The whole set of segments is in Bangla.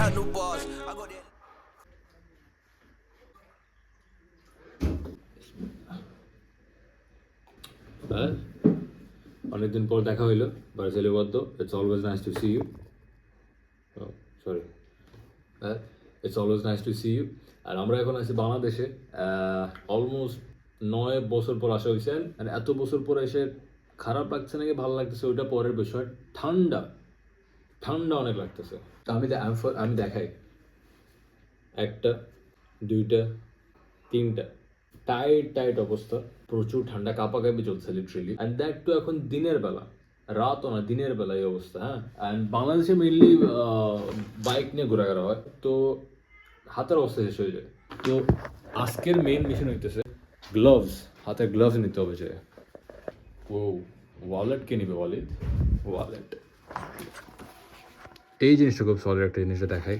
handlebars. I got it. অনেকদিন পর দেখা হইলো বার্সেলে বদ্ধ it's always nice to see you sorry it's always nice to see you আর আমরা এখন আছি বাংলাদেশে অলমোস্ট 9 বছর পর আসা হয়েছে আর এত বছর পর এসে খারাপ লাগছে নাকি ভালো লাগতেছে ওইটা পরের বিষয় ঠান্ডা ঠান্ডা অনেক লাগতেছে আমি দেখাই 1টা 2টা 3টা টাইট টাইট অবস্থা প্রচুর ঠান্ডা কাঁপাকাঁপি চলছে লিটারেলি অ্যান্ড দ্যাট তো এখন দিনের বেলা রাতও না দিনের বেলা এই অবস্থা হ্যাঁ অ্যান্ড বাংলাদেশে মেনলি বাইক নিয়ে ঘোরাঘোরা হয় তো হাতের অবস্থা শেষ হয়ে যায় তো আজকের মেইন মিশন হইতেছে গ্লাভস হাতের গ্লাভস নিতে হবে যে ও ওয়ালেট কে নিবে ওয়ালেট এই জিনিসটা খুব সলিড একটা জিনিসটা দেখাই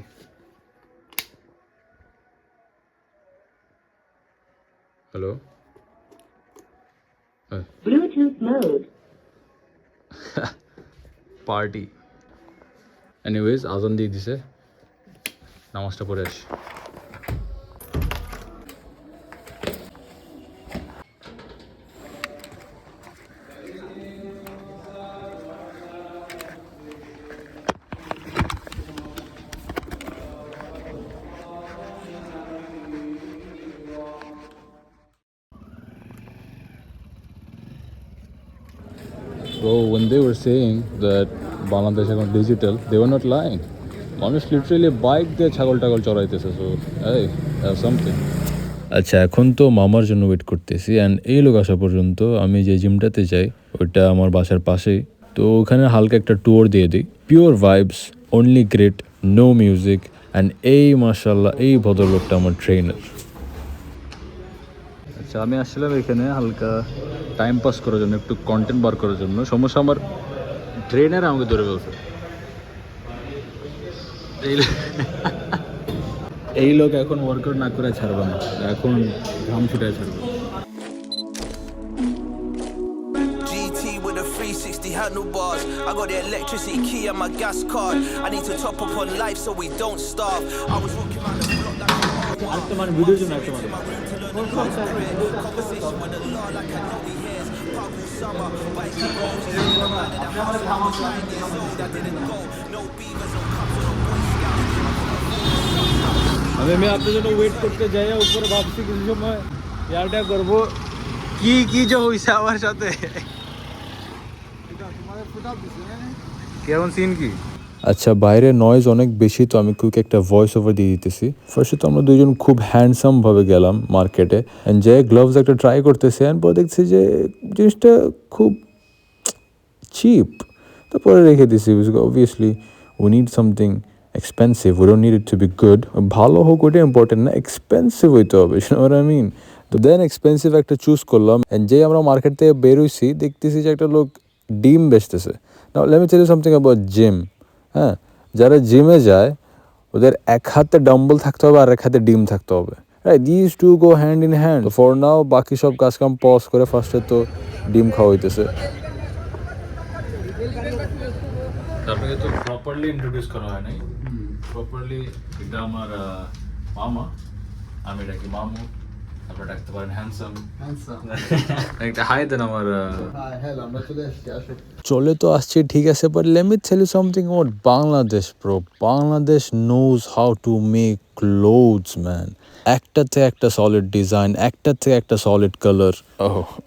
hello Bluetooth mode. Party anyways আজান দিয়ে দিছে নামাজটা পড়ে আসি So when they were saying that Bangladesh is digital, they were not lying. মানুষ লিটারেলি বাইক দিয়ে ছাগল টাগল চড়াইতেছে সো এই সামথিং আচ্ছা এখন তো মামার জন্য ওয়েট করতেছি অ্যান্ড এই লোক আসা পর্যন্ত আমি যে জিমটাতে যাই ওইটা আমার বাসার পাশেই তো ওখানে হালকা একটা ট্যুর দিয়ে দিই pure vibes only great no music and এই মাশাল্লাহ এই ভদ্রলোকটা আমার ট্রেনার আচ্ছা আমি আসছিলাম এখানে হালকা টাইম পাস করার জন্য একটু কন্টেন্ট বার করার জন্য সমস্যা আমার ট্রেনার আমাকে ধরে ফেলছে এই লোক এখন ওয়ার্কআউট না করে ছাড়বে না এখন ঘাম ছুটায় ছাড়বে GT with the 360 handlebars. I got the electricity key and my gas card. I need to top up on life so we don't starve. I was walking around the block like আরেকটা মানে ভিডিওর জন্য একটা মানে conversation with the law like I know he hears. Purple summer, bike goes. In the man in the house, I was 9 years old. I didn't go. No beavers, no cups, no boy scouts. আমি আপনার জন্য ওয়েট করতে যাই উপরে ভাবছি কিছু সময় ইয়ারটা করবো কি কি যে হয়েছে আমার সাথে কেমন সিন কি আচ্ছা বাইরে নয়েজ অনেক বেশি তো আমি কুইক একটা ভয়েস ওভার দিয়ে দিতেছি ফার্স্টে তো আমরা দুইজন খুব হ্যান্ডসাম ভাবে গেলাম মার্কেটে অ্যান্ড যে গ্লাভস একটা ট্রাই করতেছি অ্যান্ড পরে দেখছি যে জিনিসটা খুব চিপ তারপরে রেখে দিছি obviously we need something expensive we don't need it to be good ভালো হোক ওইটা ইম্পর্টেন্ট না এক্সপেন্সিভ হইতে হবে আই মিন তো দেন এক্সপেন্সিভ একটা চুজ করলাম অ্যান্ড যেই আমরা মার্কেট থেকে বেরোইছি দেখতেছি যে একটা লোক ডিম বেচতেছে now let me tell you something about gym হ্যাঁ যারা জিমে যায় ওদের এক হাতে ডাম্বল থাকতে হবে আর এক হাতে ডিম থাকতে হবে right this to go hand in hand for now বাকি সব কাজকাম পজ করে ফার্স্টে তো ডিম খাওয়া হইতেছে আপনাকে তো প্রপারলি ইন্ট্রোডিউস করা হয় নাই প্রপারলি এটা আমার মামা আমি ডাকি মামু আপনারা ডাকতে পারেন হ্যান্ডসাম একটা হাই দেন আমার চলে তো আসছে ঠিক আছে but let me tell you something about Bangladesh bro Bangladesh knows how to make clothes man একটাতে একটা সলিড ডিজাইন একটাতে একটা সলিড কালার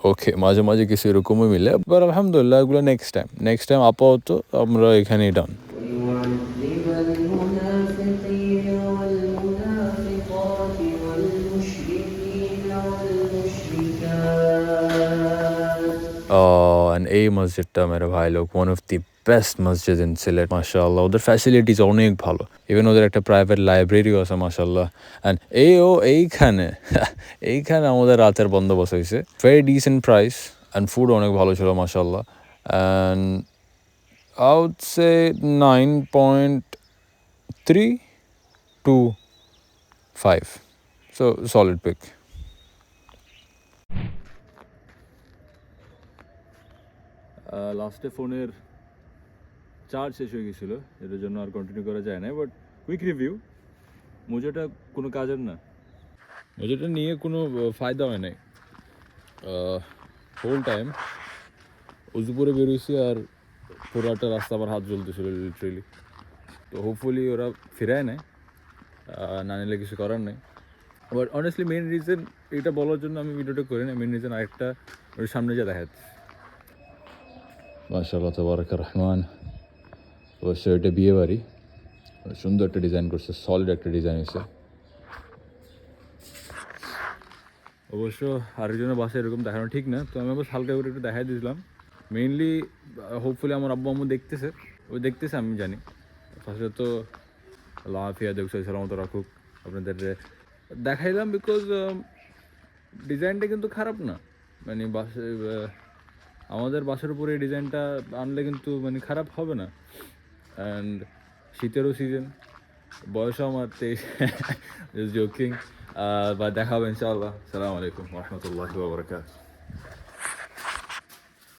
ওকে মাঝে মাঝে কিছু এরকমই মিলে বাট আলহামদুলিল্লাহ এগুলো নেক্সট টাইম আপাতত আমরা এখানেই ডান and এই মসজিদটা মেরে ভাই লোক ওয়ান অফ দি বেস্ট মসজিদ ইন সিলেট মাশাআল্লাহ ওদের ফ্যাসিলিটিস অনেক ভালো ইভেন ওদের একটা প্রাইভেট লাইব্রেরিও আছে মাশাআল্লাহ অ্যান্ড এইখানে আমাদের রাতের বন্দোবস্ত হয়েছে very dissent price and food অনেক ভালো ছিল মাশাআল্লাহ and I would say 9.3 to 5 so solid pick লাস্টে ফোনের চার্জ শেষ হয়ে গেছিলো এটার জন্য আর কন্টিনিউ করা যায় না বাট কুইক রিভিউ, মোজাটা কোনো কাজের না। মোজাটা নিয়ে কোনো ফায়দা হয় নাই। হোল টাইম উজু পরে বেরোইছি আর পুরাটা রাস্তা আমার হাত জ্বলতেছিল লিটারেলি। তো হোপফুলি ওরা ফিরায় নেয়, না নিলে কিছু করার নেই। বাট অনেস্টলি মেন রিজন এটা বলার জন্য আমি ভিডিওটা করি না, মেন রিজন আরেকটা ওর সামনে যা দেখা যাচ্ছে। মাশাআল্লাহ তাবারাক রহমান। অবশ্য এটা বিয়ে বাড়ি, সুন্দর একটা ডিজাইন করছে, সলিড একটা ডিজাইন হয়েছে। অবশ্য আরেকজনের বাসায় এরকম দেখানো ঠিক না, তো আমি আবার হালকা করে একটু দেখাই দিয়েছিলাম। মেইনলি হোপফুলি আমার আব্বু আম্মু দেখতেছে, ওই দেখতেছে আমি জানি। ফার্স্টে তো আল্লাহ আফিয়া দেখছে সালামত রাখুক, আপনাদের দেখাইলাম বিকজ ডিজাইনটা কিন্তু খারাপ না। মানে বাসে আমাদের বাসার উপরে এই ডিজাইনটা আনলে কিন্তু মানে খারাপ হবে না। অ্যান্ড শীতেরও সিজন, বয়সও আমার 23, জোকিং। বা দেখা হবে ইনশাআল্লাহ। আসসালামু আলাইকুম ওয়া রাহমাতুল্লাহি ওয়া বারাকাতুহু।